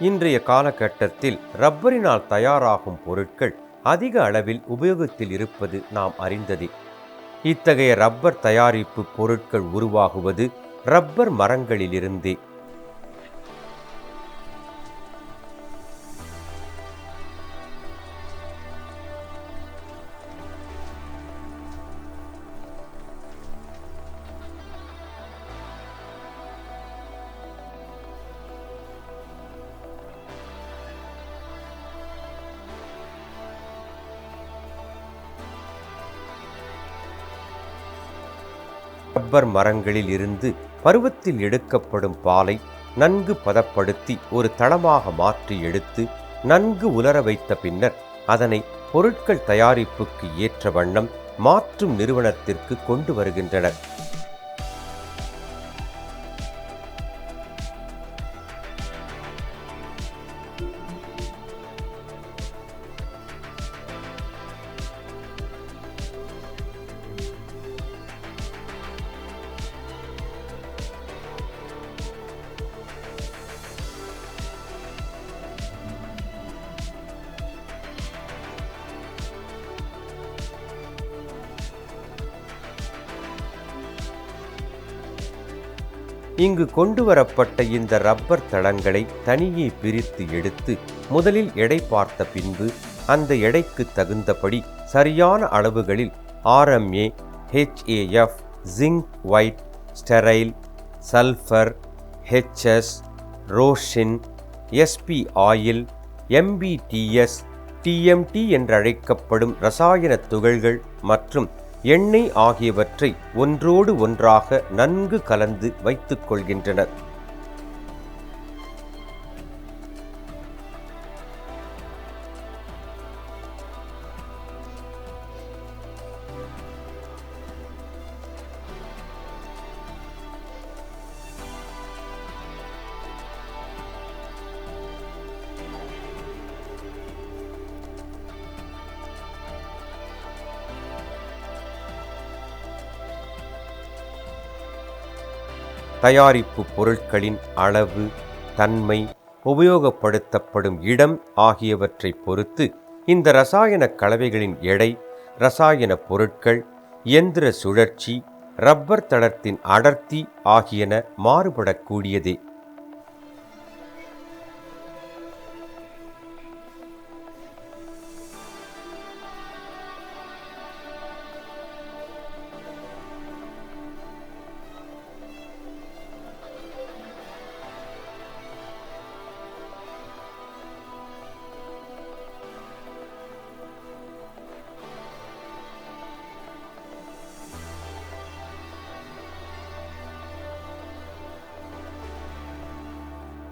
இன்றைய காலகட்டத்தில் ரப்பரினால் தயாராகும் பொருட்கள் அதிக அளவில் உபயோகத்தில் இருப்பது நாம் அறிந்ததே. இத்தகைய ரப்பர் தயாரிப்பு பொருட்கள் உருவாகுவது ரப்பர் மரங்களிலிருந்தே. ரப்பர் மரங்களில் இருந்து பருவத்தில் எடுக்கப்படும் பாலை நன்கு பதப்படுத்தி ஒரு தளமாக மாற்றி எடுத்து நன்கு உலர வைத்த பின்னர் அதனை பொருட்கள் தயாரிப்புக்கு ஏற்ற வண்ணம் மாற்றும் நிறுவனத்திற்கு கொண்டு வருகின்றனர். இங்கு கொண்டு வரப்பட்ட இந்த ரப்பர் தளங்களை தனியே பிரித்து எடுத்து முதலில் எடை பார்த்த பின்பு அந்த எடைக்கு தகுந்தபடி சரியான அளவுகளில் RMA, HAF, zinc white, sterile, sulphur, HS, ரோஷின், SP oil, MBTS, TMT என்றழைக்கப்படும் இரசாயன துகள்கள் மற்றும் எண்ணெய் ஆகியவற்றை ஒன்றோடு ஒன்றாக நன்கு கலந்து வைத்துக் கொள்கின்றனர். தயாரிப்பு பொருட்களின் அளவு, தன்மை, உபயோகப்படுத்தப்படும் இடம் ஆகியவற்றை பொறுத்து இந்த இரசாயன கலவைகளின் எடை, இரசாயன பொருட்கள், இயந்திர சுழற்சி, ரப்பர் தளத்தின் அடர்த்தி ஆகியன மாறுபடக்கூடியதே.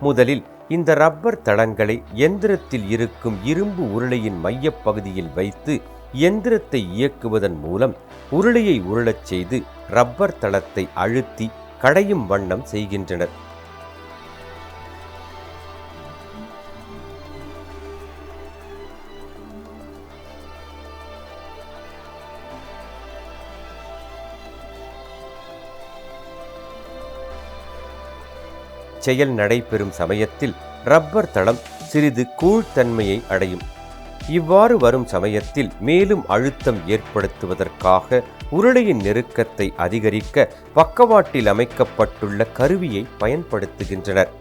முதலில் இந்த ரப்பர் தளங்களை எந்திரத்தில் இருக்கும் இரும்பு உருளையின் மையப்பகுதியில் வைத்து இயந்திரத்தை இயக்குவதன் மூலம் உருளையை உருளச் செய்து ரப்பர் தளத்தை அழுத்தி கடையும் வண்ணம் செய்கின்றனர். செயல் நடைபெறும் சமயத்தில் ரப்பர் தளம் சிறிது கூழ்த்தன்மையை அடையும். இவ்வாறு வரும் சமயத்தில் மேலும் அழுத்தம் ஏற்படுத்துவதற்காக உருளையின் நெருக்கத்தை அதிகரிக்க பக்கவாட்டில் அமைக்கப்பட்டுள்ள கருவியை பயன்படுத்துகின்றனர்.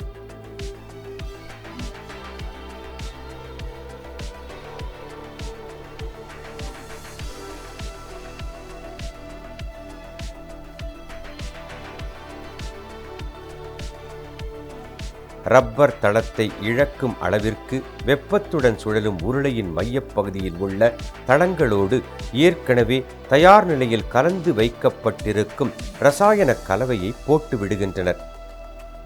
ரப்பர் தளத்தை இழக்கும் அளவிற்கு வெப்பத்துடன் சுழலும் உருளையின் மையப்பகுதியில் உள்ள தளங்களோடு ஏற்கனவே தயார் நிலையில் கலந்து வைக்கப்பட்டிருக்கும் இரசாயன கலவையை போட்டு விடுகின்றனர்.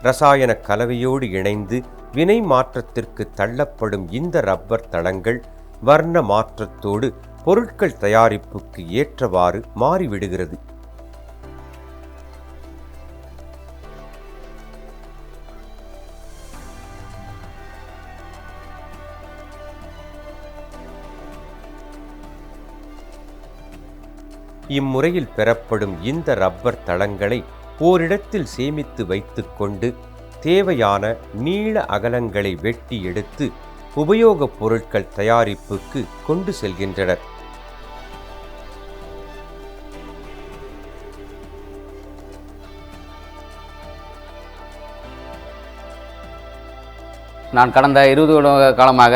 இரசாயன கலவையோடு இணைந்து வினை மாற்றத்திற்கு தள்ளப்படும் இந்த ரப்பர் தளங்கள் வர்ண மாற்றத்தோடு பொருட்கள் தயாரிப்புக்கு ஏற்றவாறு மாறிவிடுகிறது. இம்முறையில் பெறப்படும் இந்த ரப்பர் தளங்களை ஓரிடத்தில் சேமித்து வைத்துக்கொண்டு தேவையான நீள அகலங்களை வெட்டி எடுத்து உபயோகப் பொருட்கள் தயாரிப்புக்கு கொண்டு செல்கின்றனர். நான் கடந்த 20 வருட காலமாக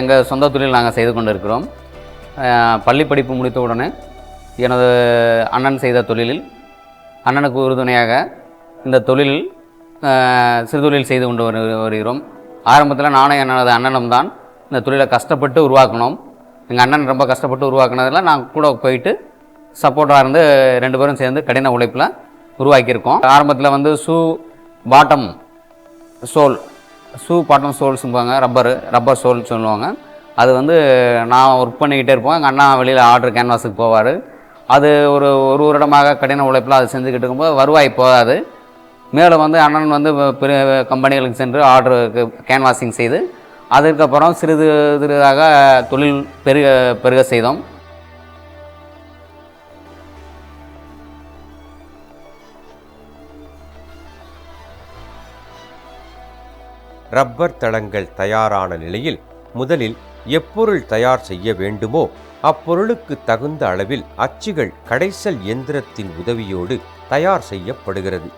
எங்கள் சொந்த தொழில் நாங்கள் செய்து கொண்டு இருக்கிறோம். பள்ளி படிப்பு முடித்தவுடனே எனது அண்ணன் செய்த தொழிலில் அண்ணனுக்கு உறுதுணையாக இந்த தொழிலில் சிறுதொழில் செய்து கொண்டு வருகிறோம். ஆரம்பத்தில் நானும் எனது அண்ணனும் தான் இந்த தொழிலை கஷ்டப்பட்டு உருவாக்கணும். எங்கள் அண்ணன் ரொம்ப கஷ்டப்பட்டு உருவாக்குனதில் நான் கூட போயிட்டு சப்போர்ட்டாக இருந்து 2 பேரும் சேர்ந்து கடின உழைப்பில் உருவாக்கியிருக்கோம். ஆரம்பத்தில் ஷூ பாட்டம் சோல் சோல்ஸும்பாங்க, ரப்பர் சோல் சொல்லுவாங்க. அது நான் ஒர்க் பண்ணிக்கிட்டே இருப்போம். எங்கள் அண்ணா வெளியில் ஆர்டர் கேன்வாஸுக்கு போவார். அது ஒரு வருடமாக கடின உழைப்பில் அது செஞ்சுக்கிட்டு இருக்கும்போது வருவாய் போகாது. மேலும் அண்ணன் பெரிய கம்பெனிகளுக்கு சென்று ஆர்டருக்கு கேன்வாசிங் செய்து அதுக்கப்புறம் சிறிதாக தொழில் பெருக செய்தோம். ரப்பர் தளங்கள் தயாரான நிலையில் முதலில் எப்பொருள் தயார் செய்ய வேண்டுமோ அப்பொருளுக்கு தகுந்த அளவில் அச்சுகள் கடைசல் இயந்திரத்தின் உதவியோடு தயார் செய்யப்படுகிறது.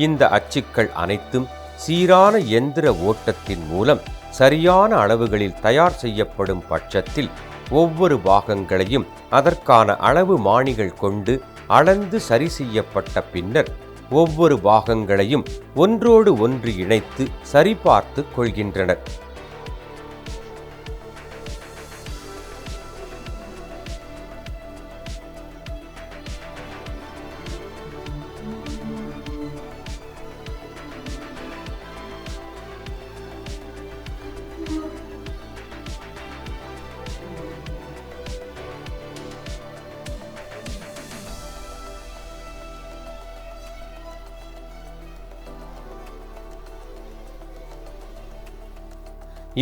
இந்த அச்சுக்கள் அனைத்தும் சீரான இயந்திர ஓட்டத்தின் மூலம் சரியான அளவுகளில் தயார் செய்யப்படும் பட்சத்தில் ஒவ்வொரு பாகங்களையும் அதற்கான அளவு மானிகள் கொண்டு அளந்து சரி செய்யப்பட்ட பின்னர் ஒவ்வொரு பாகங்களையும் ஒன்றோடு ஒன்று இணைத்து சரிபார்த்து கொள்கின்றனர்.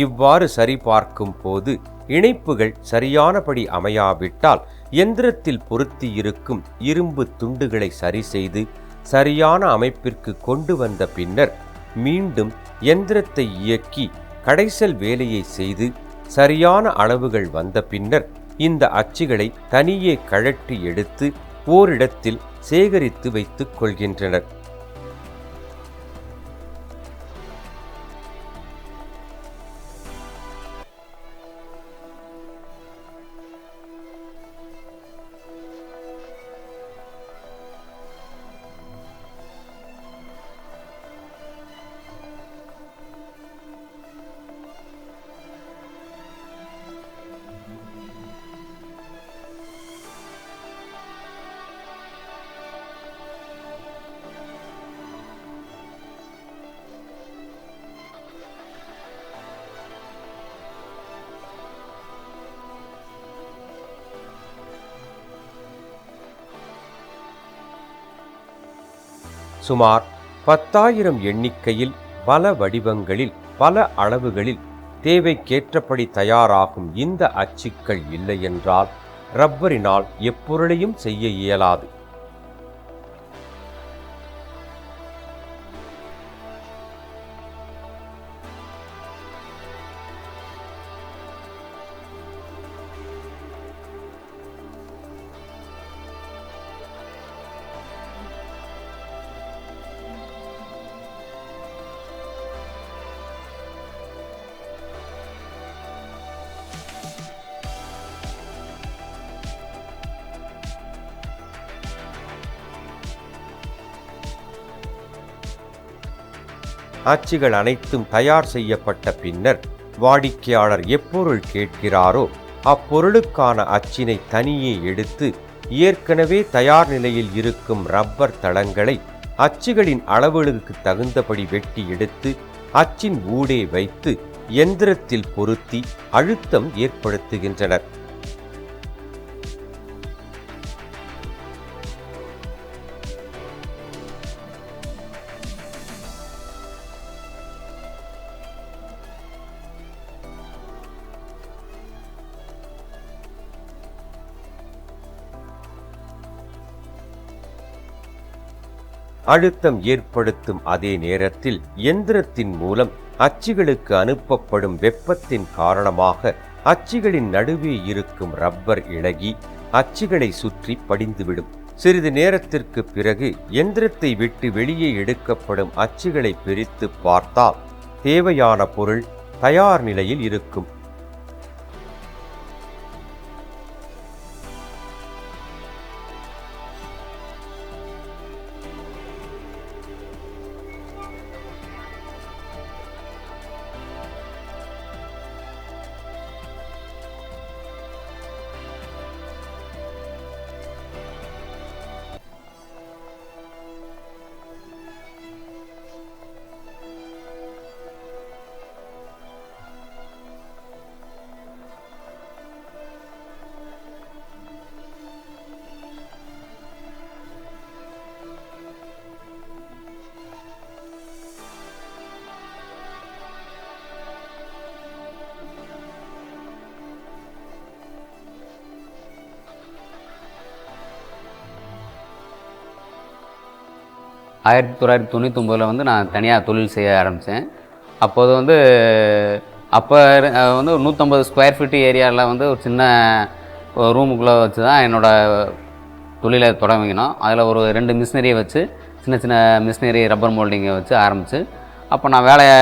இவ்வாறு சரிபார்க்கும் போது இணைப்புகள் சரியானபடி அமையாவிட்டால் எந்திரத்தில் பொருத்தி இருக்கும் இரும்பு துண்டுகளை சரி செய்து சரியான அமைப்பிற்கு கொண்டு வந்த பின்னர் மீண்டும் எந்திரத்தை இயக்கி கடைசல் வேலையை செய்து சரியான அளவுகள் வந்த பின்னர் இந்த அச்சுகளை தனியே கழற்றி எடுத்து ஓரிடத்தில் சேகரித்து வைத்துக் கொள்கின்றனர். சுமார் 10,000 எண்ணிக்கையில் பல வடிவங்களில் பல அளவுகளில் தேவைக்கேற்றபடி தயாராகும் இந்த அச்சுக்கள் இல்லையென்றால் ரப்பரினால் எப்பொருளையும் செய்ய இயலாது. அச்சுகள் அனைத்தும் தயார் செய்யப்பட்ட பின்னர் வாடிக்கையாளர் எப்பொருள் கேட்கிறாரோ அப்பொருளுக்கான அச்சினை தனியே எடுத்து ஏற்கனவே தயார் நிலையில் இருக்கும் ரப்பர் தளங்களை அச்சுகளின் அளவுகளுக்கு தகுந்தபடி வெட்டி எடுத்து அச்சின் ஊடே வைத்து எந்திரத்தில் பொருத்தி அழுத்தம் ஏற்படுத்துகின்றனர். அழுத்தம் ஏற்படுத்தும் அதே நேரத்தில் எந்திரத்தின் மூலம் அச்சுகளுக்கு அனுப்பப்படும் வெப்பத்தின் காரணமாக அச்சுகளின் நடுவே இருக்கும் ரப்பர் இளகி அச்சுகளை சுற்றி படிந்துவிடும். சிறிது நேரத்திற்கு பிறகு எந்திரத்தை விட்டு வெளியே எடுக்கப்படும் அச்சுகளை பிரித்து பார்த்தால் தேவையான பொருள் தயார் நிலையில் இருக்கும். ஆயிரத்தி 1999 வந்து நான் தனியாக தொழில் செய்ய ஆரம்பித்தேன். அப்போது வந்து அப்போ வந்து 150 ஸ்கொயர் ஃபீட் ஏரியாவில் வந்து ஒரு சின்ன ரூமுக்குள்ளே வச்சு தான் என்னோடய தொழிலை தொடங்கினோம். அதில் ஒரு 2 மிஷினரியை வச்சு சின்ன சின்ன மிஷினரி ரப்பர் மோல்டிங்கை வச்சு ஆரம்பித்து, அப்போ நான் வேலையை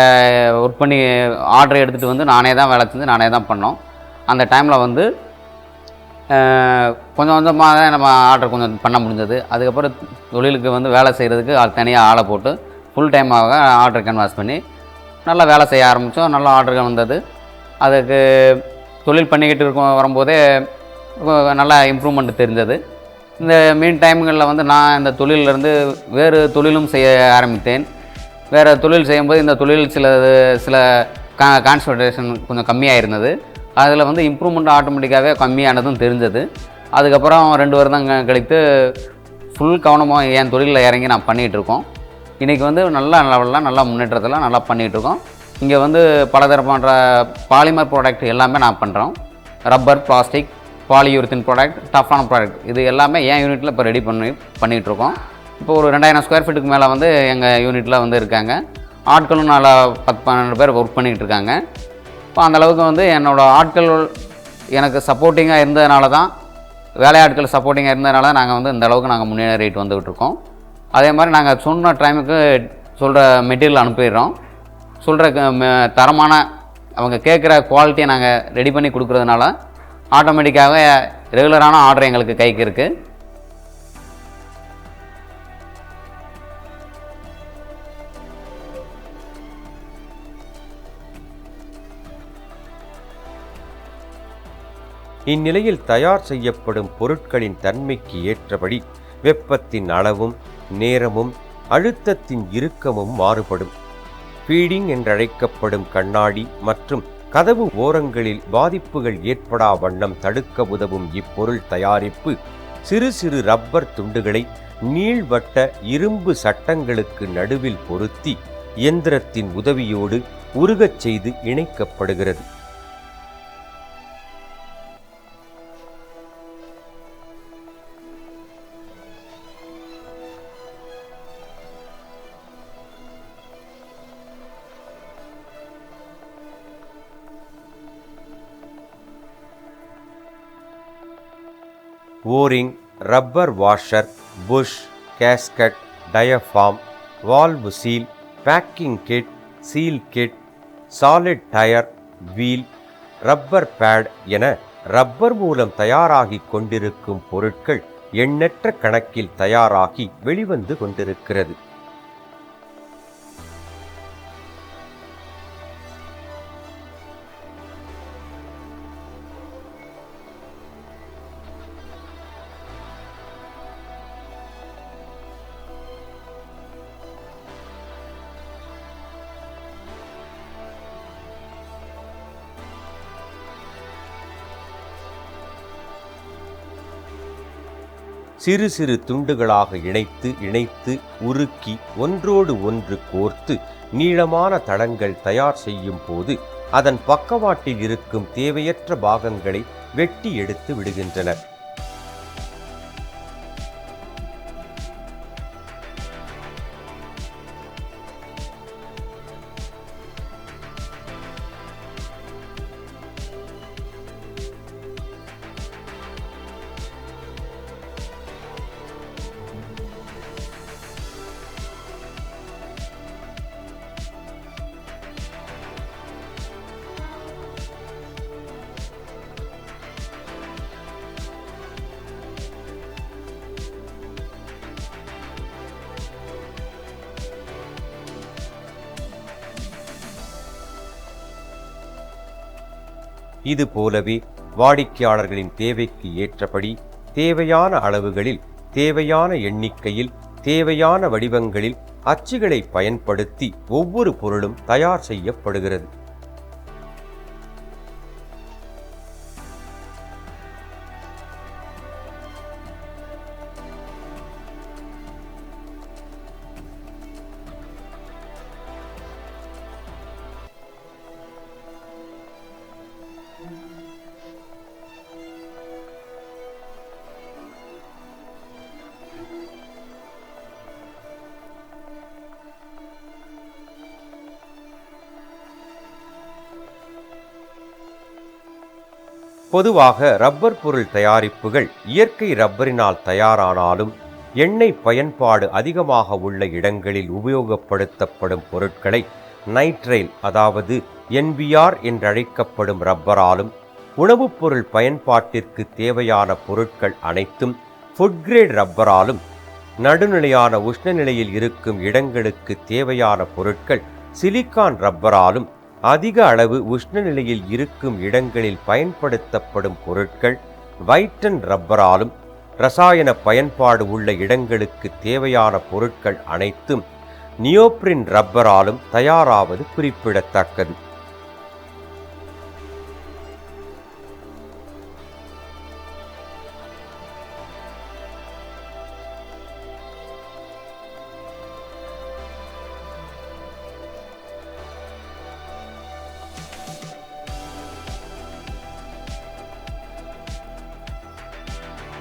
ஒர்க் பண்ணி ஆர்டர் எடுத்துகிட்டு வந்து நானே தான் வேலை செஞ்சு நானே தான் பண்ணோம். அந்த டைமில் வந்து கொஞ்சம் கொஞ்சமாக தான் நம்ம ஆர்டர் கொஞ்சம் பண்ண முடிஞ்சது. அதுக்கப்புறம் தொழிலுக்கு வந்து வேலை செய்கிறதுக்கு தனியாக ஆளை போட்டு ஃபுல் டைமாக ஆர்டர் கேன்வாஸ் பண்ணி நல்லா வேலை செய்ய ஆரம்பித்தோம். நல்லா ஆர்டர்கள் வந்தது. அதுக்கு தொழில் பண்ணிக்கிட்டு வரும்போதே நல்லா இம்ப்ரூவ்மெண்ட் தெரிஞ்சது. இந்த மீன் டைம்களில் வந்து நான் இந்த தொழிலிருந்து வேறு தொழிலும் செய்ய ஆரம்பித்தேன். வேறு தொழில் செய்யும்போது இந்த தொழில் சில கான்சன்ட்ரேஷன் கொஞ்சம் கம்மியாக இருந்தது. அதில் வந்து இம்ப்ரூவ்மெண்ட் ஆட்டோமேட்டிக்காகவே கம்மியானதும் தெரிஞ்சது. அதுக்கப்புறம் 2 வருடம் கழித்து ஃபுல் கவனமாக என் தொழிலில் இறங்கி நான் பண்ணிகிட்ருக்கோம். இன்றைக்கி வந்து நல்ல லெவலில் நல்லா முன்னேற்றத்தில் நல்லா பண்ணிகிட்ருக்கோம். இங்கே வந்து பலதரப்பட்ட பாலிமர் ப்ராடக்ட் எல்லாமே நான் பண்ணுறோம். ரப்பர், பிளாஸ்டிக், பாலியூரித்தின் ப்ராடக்ட், டஃப்பான ப்ராடக்ட் இது எல்லாமே என் யூனிட்டில் இப்போ ரெடி பண்ணிகிட்ருக்கோம். இப்போ ஒரு 2000 ஸ்கொயர் ஃபீட்டுக்கு மேலே வந்து எங்கள் யூனிட்டில் வந்து இருக்காங்க. ஆட்களும் நல்லா 10-12 பேர் ஒர்க் பண்ணிகிட்டு இருக்காங்க. இப்போ அந்தளவுக்கு வந்து என்னோடய ஆட்கள் எனக்கு சப்போர்ட்டிங்காக இருந்ததுனால தான், வேலையாட்கள் சப்போர்ட்டிங்காக இருந்ததுனால தான் நாங்கள் வந்து இந்த அளவுக்கு நாங்கள் முன்னேறிட்டு வந்துகிட்டு இருக்கோம். அதே மாதிரி நாங்கள் சொன்ன டைமுக்கு சொல்கிற மெட்டீரியல் அனுப்பிடுறோம். சொல்கிற தரமான அவங்க கேட்குற குவாலிட்டியை நாங்கள் ரெடி பண்ணி கொடுக்குறதுனால ஆட்டோமேட்டிக்காகவே ரெகுலரான ஆர்டர் எங்களுக்கு கைக்கு இருக்குது. இந்நிலையில் தயார் செய்யப்படும் பொருட்களின் தன்மைக்கு ஏற்றபடி வெப்பத்தின் அளவும் நேரமும் அழுத்தத்தின் இறுக்கமும் மாறுபடும். ஃபீடிங் என்றழைக்கப்படும் கண்ணாடி மற்றும் கதவு ஓரங்களில் பாதிப்புகள் ஏற்படா வண்ணம் தடுக்க உதவும் இப்பொருள் தயாரிப்பு சிறு சிறு ரப்பர் துண்டுகளை நீள்வட்ட இரும்பு சட்டங்களுக்கு நடுவில் பொருத்தி இயந்திரத்தின் உதவியோடு உருகச் செய்து இணைக்கப்படுகிறது. O ring, rubber washer, bush, gasket, diaphragm, valve seal, packing kit, seal kit, solid tyre, wheel, rubber pad என ரப்பர் மூலம் தயாராகி கொண்டிருக்கும் பொருட்கள் எண்ணற்ற கணக்கில் தயாராகி வெளிவந்து கொண்டிருக்கிறது. சிறு சிறு துண்டுகளாக இணைத்து உருக்கி ஒன்றோடு ஒன்று கோர்த்து நீளமான தளங்கள் தயார் செய்யும் போது அதன் பக்கவாட்டில் இருக்கும் தேவையற்ற பாகங்களை வெட்டி எடுத்து விடுகின்றனர். இது போலவே வாடிக்கையாளர்களின் தேவைக்கு ஏற்றபடி தேவையான அளவுகளில், தேவையான எண்ணிக்கையில், தேவையான வடிவங்களில் அச்சுகளை பயன்படுத்தி ஒவ்வொரு பொருளும் தயார் செய்யப்படுகிறது. பொதுவாக ரப்பர் பொருள் தயாரிப்புகள் இயற்கை ரப்பரினால் தயாரானாலும் எண்ணெய் பயன்பாடு அதிகமாக உள்ள இடங்களில் உபயோகப்படுத்தப்படும் பொருட்களை நைட்ரைல், அதாவது NBR என்றழைக்கப்படும் ரப்பராலும், உணவுப் பொருள் பயன்பாட்டிற்கு தேவையான பொருட்கள் அனைத்தும் ஃபுட் கிரேட் ரப்பராலும், நடுநிலையான உஷ்ணநிலையில் இருக்கும் இடங்களுக்கு தேவையான பொருட்கள் சிலிக்கான் ரப்பராலும், அதிக அளவு உஷ்ணநிலையில் இருக்கும் இடங்களில் பயன்படுத்தப்படும் பொருட்கள் வைட்டன் ரப்பராலும், இரசாயன பயன்பாடு உள்ள இடங்களுக்கு தேவையான பொருட்கள் அனைத்தும் நியோப்ரின் ரப்பராலும் தயாராவது குறிப்பிடத்தக்கது.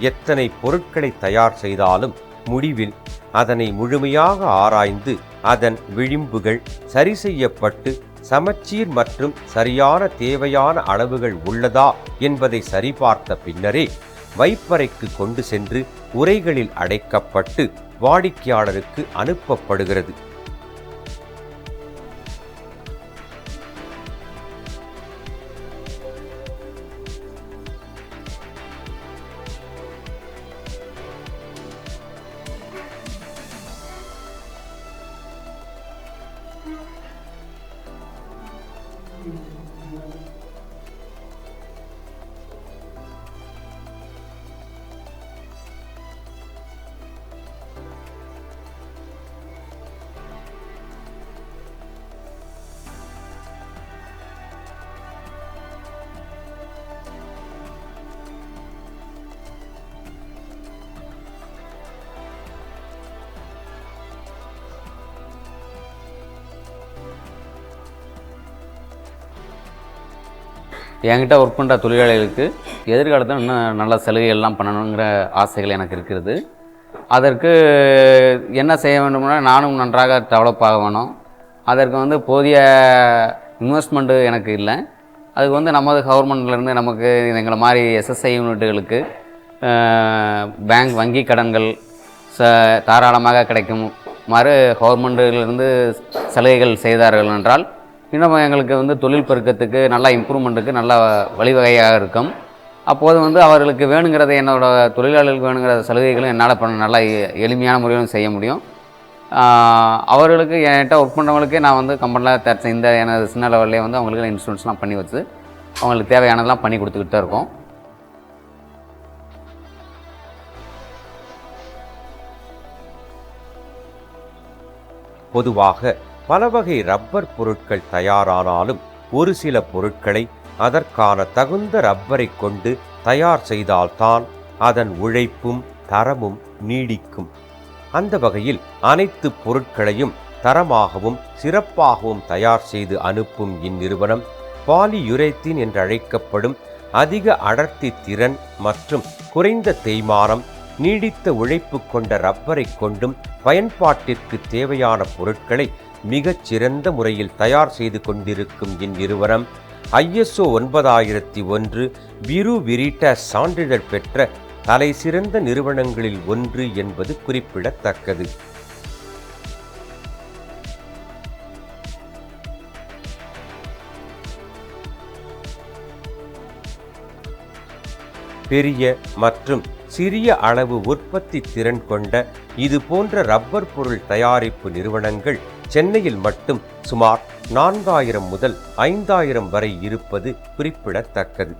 எத்தனை பொருட்களை தயார் செய்தாலும் முடிவில் அதனை முழுமையாக ஆராய்ந்து அதன் விளிம்புகள் சரி செய்யப்பட்டு சமச்சீர் மற்றும் சரியான தேவையான அளவுகள் உள்ளதா என்பதை சரிபார்த்த பின்னரே வைப்பறைக்கு கொண்டு சென்று உறைகளில் அடைக்கப்பட்டு வாடிக்கையாளருக்கு அனுப்பப்படுகிறது. என்கிட்ட ஒர்க் பண்ணுற தொழிலாளிகளுக்கு எதிர்காலத்தில் இன்னும் நல்ல சலுகைகள்லாம் பண்ணணுங்கிற ஆசைகள் எனக்கு இருக்கிறது. அதற்கு என்ன செய்ய வேண்டும்னா, நானும் நன்றாக டெவலப் ஆக வேணும். அதற்கு போதிய இன்வெஸ்ட்மெண்ட்டு எனக்கு இல்லை. அதுக்கு நமது கவர்மெண்ட்லேருந்து நமக்கு எங்களை மாதிரி SSI யூனிட்டுகளுக்கு பேங்க் வங்கி கடன்கள் தாராளமாக கிடைக்குமாறு கவர்மெண்ட்டிலிருந்து சலுகைகள் செய்தார்கள் என்றால் இன்னும் எங்களுக்கு தொழில் பெருக்கத்துக்கு நல்ல இம்ப்ரூவ்மெண்ட்டுக்கு நல்ல வழிவகையாக இருக்கும். அப்போது அவர்களுக்கு வேணுங்கிறத, என்னோடய தொழிலாளர்களுக்கு வேணுங்கிற சலுகைகளும் என்னால் நல்லா எளிமையான முறையிலும் செய்ய முடியும். அவர்களுக்கு என்கிட்ட ஒர்க் பண்ணுறவங்களுக்கே நான் கம்பெனியில் இந்த எனது சின்ன லெவல்லே அவங்களுக்கு இன்சூரன்ஸ்லாம் பண்ணி வச்சு அவங்களுக்கு தேவையானதெல்லாம் பண்ணி கொடுத்துக்கிட்டு தான் இருக்கோம். பொதுவாக பல வகை ரப்பர் பொருட்கள் தயாரானாலும் ஒரு சில பொருட்களை அதற்கான தகுந்த ரப்பரை கொண்டு தயார் செய்தால்தான் அதன் உழைப்பும் தரமும் நீடிக்கும். அந்த வகையில் அனைத்து பொருட்களையும் தரமாகவும் சிறப்பாகவும் தயார் செய்து அனுப்பும் இந்நிறுவனம் பாலியுரேத்தீன் என்றழைக்கப்படும் அதிக அடர்த்தி திறன் மற்றும் குறைந்த தேய்மானம், நீடித்த உழைப்பு கொண்ட ரப்பரை கொண்டும் பயன்பாட்டிற்கு தேவையான பொருட்களை மிகச் சிறந்த முறையில் தயார் செய்து கொண்டிருக்கும் இந்நிறுவனம் ISO 9001 விரு விரிட்டாஸ் சான்றிதழ் பெற்ற தலை சிறந்த நிறுவனங்களில் ஒன்று என்பது குறிப்பிடத்தக்கது. பெரிய மற்றும் சிறிய அளவு உற்பத்தி திறன் கொண்ட இது போன்ற ரப்பர் பொருள் தயாரிப்பு நிறுவனங்கள் சென்னையில் மட்டும் சுமார் 4000 முதல் 5000 வரை இருப்பது குறிப்பிடத்தக்கது.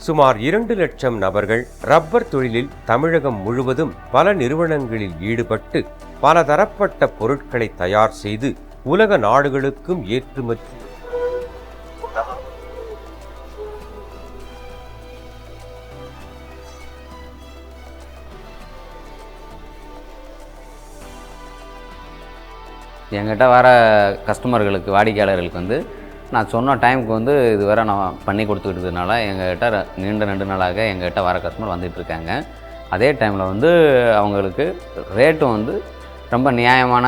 சுமார் 2 லட்சம் நபர்கள் ரப்பர் தொழிலில் தமிழகம் முழுவதும் பல நிறுவனங்களில் ஈடுபட்டு பல தரப்பட்ட பொருட்களை தயார் செய்து உலக நாடுகளுக்கும் ஏற்றுமதி என்கிட்ட வர கஸ்டமர்களுக்கு, வாடிக்கையாளர்களுக்கு நான் சொன்ன டைமுக்கு இதுவரை நான் பண்ணி கொடுத்துக்கிட்டதுனால எங்கள்கிட்ட நீண்ட 2 நாளாக எங்கள்கிட்ட வர கஸ்டமர் வந்துட்டுருக்காங்க. அதே டைமில் அவங்களுக்கு ரேட்டும் ரொம்ப நியாயமான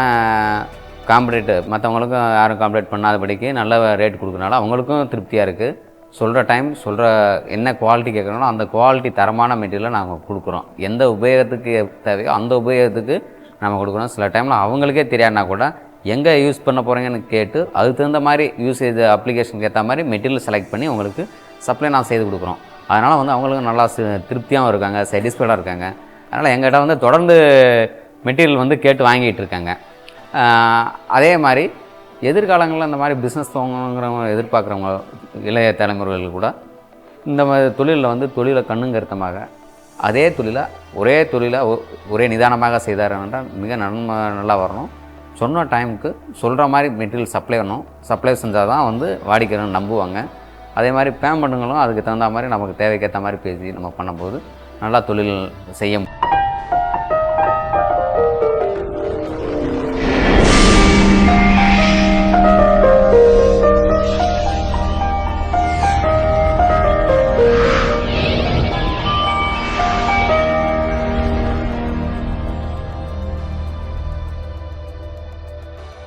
மற்றவங்களுக்கும் யாரும் காம்படேட் பண்ணாதபடிக்கு நல்ல ரேட் கொடுக்குறனால அவங்களுக்கும் திருப்தியாக இருக்குது. சொல்கிற டைம் என்ன குவாலிட்டி கேட்குறோனோ அந்த குவாலிட்டி தரமான மெட்டீரியலை நாங்கள் கொடுக்குறோம். எந்த உபயோகத்துக்கு தேவையோ அந்த உபயோகத்துக்கு நம்ம கொடுக்குறோம். சில டைமில் அவங்களுக்கே தெரியாதுனா கூட எங்கே யூஸ் பண்ண போகிறீங்கன்னு கேட்டு அதுக்கு தகுந்த மாதிரி யூசேஜ் அப்ளிகேஷனுக்கு ஏற்ற மாதிரி மெட்டீரியல் செலக்ட் பண்ணி உங்களுக்கு சப்ளை நான் செய்து கொடுக்குறோம். அதனால் அவங்களுக்கும் நல்லா திருப்தியாகவும் இருக்காங்க, சாட்டிஸ்ஃபைடாக இருக்காங்க. அதனால் எங்கள்கிட்ட தொடர்ந்து மெட்டீரியல் கேட்டு வாங்கிட்டு இருக்காங்க. அதே மாதிரி எதிர்காலங்களில் இந்த மாதிரி பிஸ்னஸ் துவங்குறவங்க எதிர்பார்க்குறவங்க இளைய தலைமுறைகள் கூட இந்த மாதிரி தொழிலில் தொழிலை கண்ணுங்கருத்தமாக அதே தொழிலை ஒரே நிதானமாக செய்தார்கள் மிக நல்லா வரணும். சொன்ன டைமுக்கு சொல்கிற மாதிரி மெட்டீரியல் சப்ளை செஞ்சால் தான் வாடிக்கையாளர் நம்புவாங்க. அதே மாதிரி பேமெண்ட்டுங்களும் அதுக்கு தகுந்த மாதிரி நமக்கு தேவைக்கேற்ற மாதிரி பேசி நம்ம பண்ணும்போது நல்லா தொழில் செய்ய